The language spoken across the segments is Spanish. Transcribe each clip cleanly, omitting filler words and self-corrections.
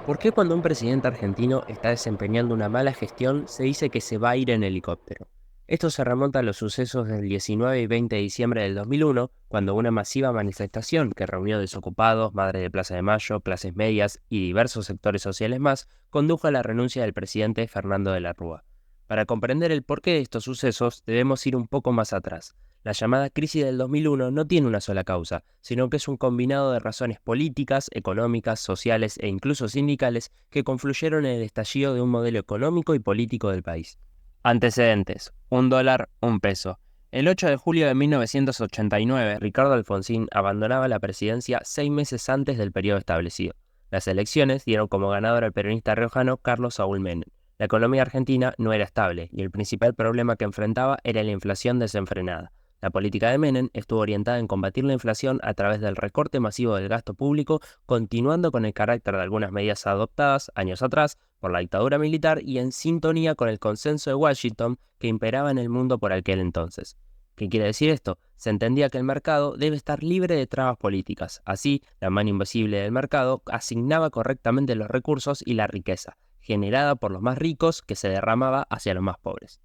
¿Por qué cuando un presidente argentino está desempeñando una mala gestión se dice que se va a ir en helicóptero? Esto se remonta a los sucesos del 19 y 20 de diciembre del 2001, cuando una masiva manifestación que reunió desocupados, madres de Plaza de Mayo, clases medias y diversos sectores sociales más, condujo a la renuncia del presidente Fernando de la Rúa. Para comprender el porqué de estos sucesos, debemos ir un poco más atrás. La llamada crisis del 2001 no tiene una sola causa, sino que es un combinado de razones políticas, económicas, sociales e incluso sindicales que confluyeron en el estallido de un modelo económico y político del país. Antecedentes: un dólar, un peso. El 8 de julio de 1989, Ricardo Alfonsín abandonaba la presidencia 6 meses antes del periodo establecido. Las elecciones dieron como ganador al peronista riojano Carlos Saúl Menem. La economía argentina no era estable y el principal problema que enfrentaba era la inflación desenfrenada. La política de Menem estuvo orientada en combatir la inflación a través del recorte masivo del gasto público, continuando con el carácter de algunas medidas adoptadas años atrás por la dictadura militar y en sintonía con el consenso de Washington que imperaba en el mundo por aquel entonces. ¿Qué quiere decir esto? Se entendía que el mercado debe estar libre de trabas políticas. Así, la mano invisible del mercado asignaba correctamente los recursos y la riqueza, generada por los más ricos que se derramaba hacia los más pobres.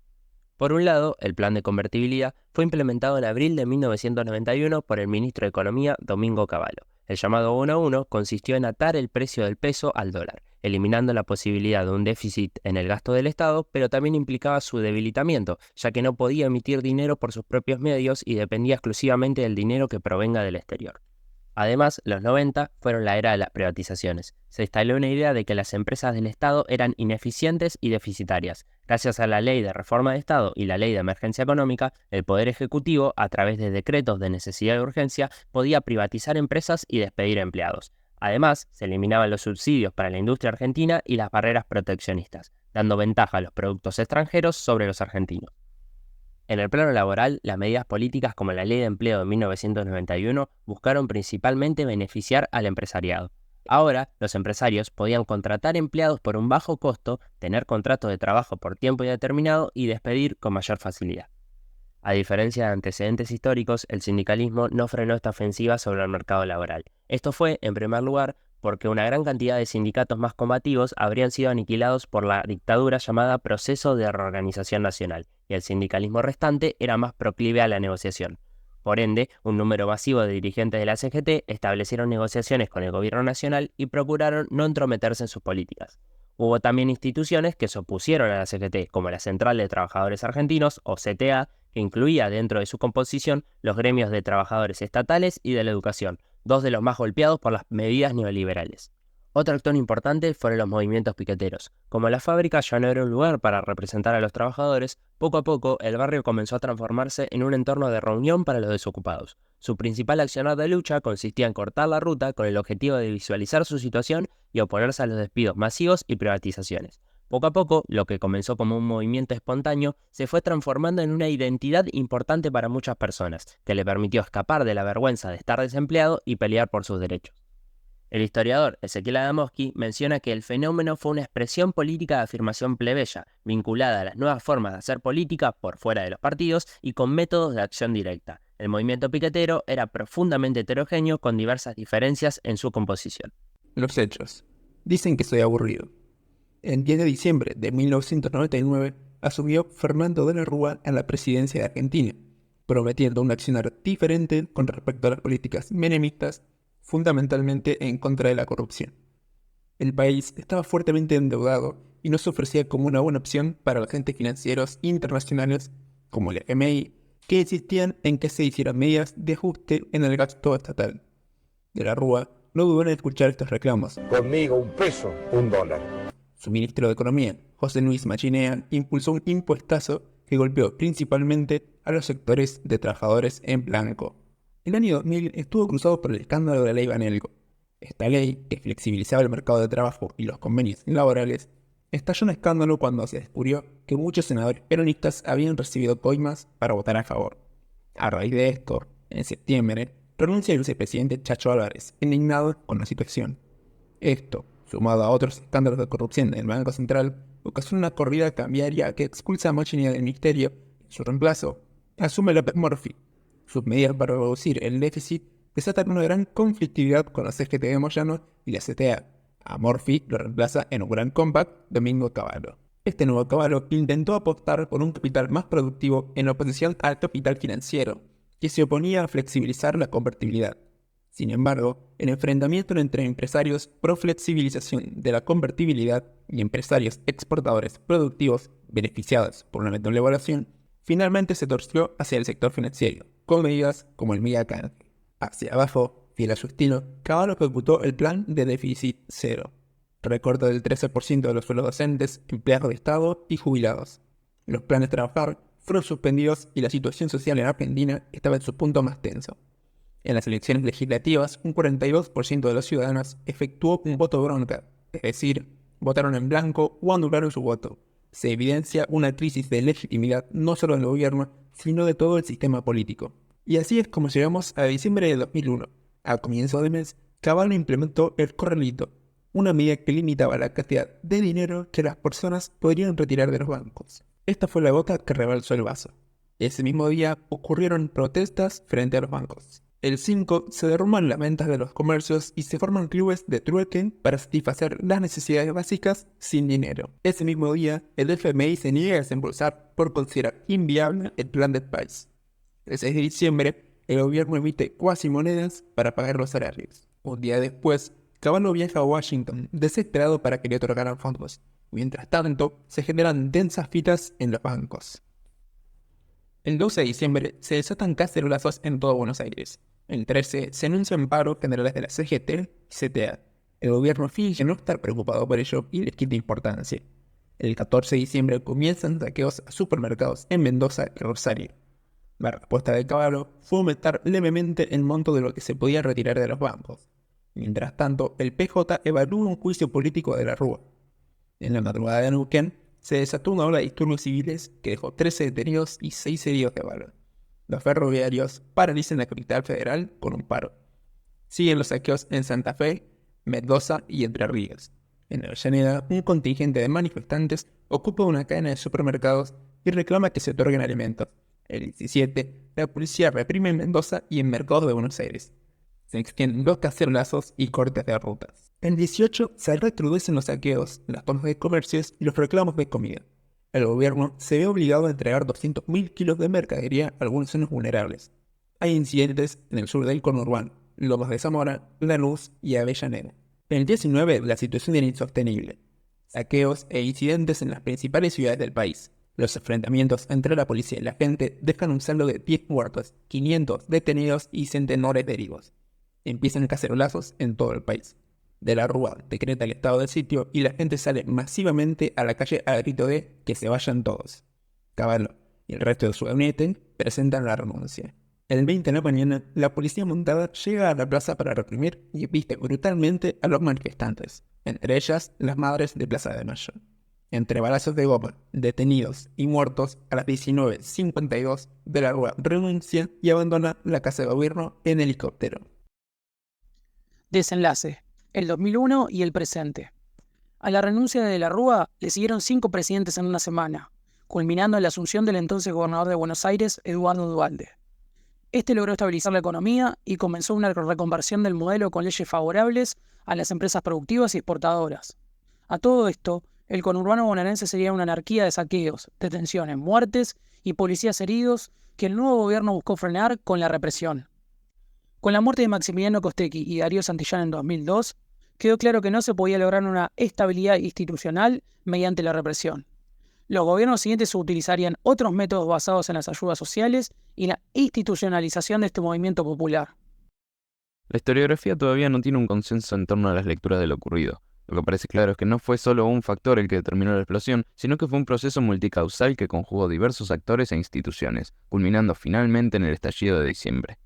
Por un lado, el plan de convertibilidad fue implementado en abril de 1991 por el ministro de Economía Domingo Cavallo. El llamado 1 a 1 consistió en atar el precio del peso al dólar, eliminando la posibilidad de un déficit en el gasto del Estado, pero también implicaba su debilitamiento, ya que no podía emitir dinero por sus propios medios y dependía exclusivamente del dinero que provenga del exterior. Además, los 90 fueron la era de las privatizaciones. Se instaló una idea de que las empresas del Estado eran ineficientes y deficitarias. Gracias a la Ley de Reforma de Estado y la Ley de Emergencia Económica, el Poder Ejecutivo, a través de decretos de necesidad y urgencia, podía privatizar empresas y despedir empleados. Además, se eliminaban los subsidios para la industria argentina y las barreras proteccionistas, dando ventaja a los productos extranjeros sobre los argentinos. En el plano laboral, las medidas políticas como la Ley de Empleo de 1991 buscaron principalmente beneficiar al empresariado. Ahora, los empresarios podían contratar empleados por un bajo costo, tener contratos de trabajo por tiempo indeterminado y despedir con mayor facilidad. A diferencia de antecedentes históricos, el sindicalismo no frenó esta ofensiva sobre el mercado laboral. Esto fue, en primer lugar, porque una gran cantidad de sindicatos más combativos habrían sido aniquilados por la dictadura llamada Proceso de Reorganización Nacional, y el sindicalismo restante era más proclive a la negociación. Por ende, un número masivo de dirigentes de la CGT establecieron negociaciones con el gobierno nacional y procuraron no entrometerse en sus políticas. Hubo también instituciones que se opusieron a la CGT, como la Central de Trabajadores Argentinos, o CTA, que incluía dentro de su composición los gremios de trabajadores estatales y de la educación, dos de los más golpeados por las medidas neoliberales. Otro actor importante fueron los movimientos piqueteros. Como la fábrica ya no era un lugar para representar a los trabajadores, poco a poco el barrio comenzó a transformarse en un entorno de reunión para los desocupados. Su principal accionar de lucha consistía en cortar la ruta con el objetivo de visualizar su situación y oponerse a los despidos masivos y privatizaciones. Poco a poco, lo que comenzó como un movimiento espontáneo se fue transformando en una identidad importante para muchas personas, que le permitió escapar de la vergüenza de estar desempleado y pelear por sus derechos. El historiador Ezequiel Adamowski menciona que el fenómeno fue una expresión política de afirmación plebeya, vinculada a las nuevas formas de hacer política por fuera de los partidos y con métodos de acción directa. El movimiento piquetero era profundamente heterogéneo con diversas diferencias en su composición. Los hechos. Dicen que soy aburrido. El 10 de diciembre de 1999 asumió Fernando de la Rúa en la presidencia de Argentina, prometiendo un accionar diferente con respecto a las políticas menemistas, fundamentalmente en contra de la corrupción. El país estaba fuertemente endeudado y no se ofrecía como una buena opción para agentes financieros internacionales como el FMI, que insistían en que se hicieran medidas de ajuste en el gasto estatal. De la Rúa no dudó en escuchar estos reclamos. Conmigo un peso, un dólar. Su ministro de Economía, José Luis Machinea, impulsó un impuestazo que golpeó principalmente a los sectores de trabajadores en blanco. El año 2000 estuvo cruzado por el escándalo de la ley Banelco. Esta ley, que flexibilizaba el mercado de trabajo y los convenios laborales, estalló en escándalo cuando se descubrió que muchos senadores peronistas habían recibido coimas para votar a favor. A raíz de esto, en septiembre, renuncia el vicepresidente Chacho Álvarez, indignado con la situación. Esto, sumado a otros escándalos de corrupción en el Banco Central, ocasiona una corrida cambiaria que expulsa a Machinea del ministerio y en su reemplazo asume López Murphy. Sus medidas para reducir el déficit desatan una gran conflictividad con la CGT de Moyano y la CTA, A Murphy lo reemplaza en un gran comeback Domingo Cavallo. Este nuevo Cavallo intentó apostar por un capital más productivo en oposición al capital financiero, que se oponía a flexibilizar la convertibilidad. Sin embargo, el enfrentamiento entre empresarios pro flexibilización de la convertibilidad y empresarios exportadores productivos beneficiados por una notable evaluación finalmente se torció hacia el sector financiero, con medidas como el mega canje. Hacia abajo, fiel a su estilo, Cavallo ejecutó el plan de déficit cero, recorte del 13% de los sueldos docentes, empleados de Estado y jubilados. Los planes de trabajar fueron suspendidos y la situación social en Argentina estaba en su punto más tenso. En las elecciones legislativas, un 42% de los ciudadanos efectuó un voto bronca, es decir, votaron en blanco o anularon su voto. Se evidencia una crisis de legitimidad no solo del gobierno, sino de todo el sistema político. Y así es como llegamos a diciembre de 2001. A comienzo de mes, Cavallo implementó el corralito, una medida que limitaba la cantidad de dinero que las personas podrían retirar de los bancos. Esta fue la gota que rebalsó el vaso. Ese mismo día ocurrieron protestas frente a los bancos. El 5 se derrumban las ventas de los comercios y se forman clubes de trueque para satisfacer las necesidades básicas sin dinero. Ese mismo día, el FMI se niega a desembolsar por considerar inviable el plan del país. El 6 de diciembre, el gobierno emite cuasimonedas para pagar los salarios. Un día después, Cavallo viaja a Washington, desesperado para que le otorgaran fondos. Mientras tanto, se generan densas filas en los bancos. El 12 de diciembre se desatan cacerolazos en todo Buenos Aires. El 13 se anuncian paros generales de la CGT y CTA. El gobierno finge no estar preocupado por ello y les quita importancia. El 14 de diciembre comienzan saqueos a supermercados en Mendoza y Rosario. La respuesta de Cavallo fue aumentar levemente el monto de lo que se podía retirar de los bancos. Mientras tanto, el PJ evalúa un juicio político de la Rúa. En la madrugada de Neuquén, se desató una ola de disturbios civiles que dejó 13 detenidos y 6 heridos de bala. Los ferroviarios paralizan la capital federal con un paro. Siguen los saqueos en Santa Fe, Mendoza y Entre Ríos. En Avellaneda, un contingente de manifestantes ocupa una cadena de supermercados y reclama que se otorguen alimentos. El 17, la policía reprime en Mendoza y en mercados de Buenos Aires. Se extienden los cacerolazos y cortes de rutas. El 18 se recrudecen los saqueos, las tomas de comercios y los reclamos de comida. El gobierno se ve obligado a entregar 200.000 kilos de mercadería a algunas zonas vulnerables. Hay incidentes en el sur del conurbano, Lomas de Zamora, Lanús y Avellaneda. En el 19 la situación era insostenible. Saqueos e incidentes en las principales ciudades del país. Los enfrentamientos entre la policía y la gente dejan un saldo de 10 muertos, 500 detenidos y centenares de heridos. Empiezan cacerolazos en todo el país. De la Rúa decreta el estado de sitio y la gente sale masivamente a la calle al grito de que se vayan todos. Cavallo y el resto de su gabinete presentan la renuncia. El 20 de la mañana, la policía montada llega a la plaza para reprimir y viste brutalmente a los manifestantes, entre ellas las madres de Plaza de Mayo. Entre balazos de goma, detenidos y muertos, a las 19:52 de la Rúa renuncia y abandona la casa de gobierno en helicóptero. Desenlace: el 2001 y el presente. A la renuncia de la Rúa le siguieron 5 presidentes en una semana, culminando en la asunción del entonces gobernador de Buenos Aires, Eduardo Duhalde. Este logró estabilizar la economía y comenzó una reconversión del modelo con leyes favorables a las empresas productivas y exportadoras. A todo esto, el conurbano bonaerense sería una anarquía de saqueos, detenciones, muertes y policías heridos que el nuevo gobierno buscó frenar con la represión. Con la muerte de Maximiliano Costecchi y Darío Santillán en 2002, quedó claro que no se podía lograr una estabilidad institucional mediante la represión. Los gobiernos siguientes utilizarían otros métodos basados en las ayudas sociales y la institucionalización de este movimiento popular. La historiografía todavía no tiene un consenso en torno a las lecturas de lo ocurrido. Lo que parece claro es que no fue solo un factor el que determinó la explosión, sino que fue un proceso multicausal que conjugó diversos actores e instituciones, culminando finalmente en el estallido de diciembre.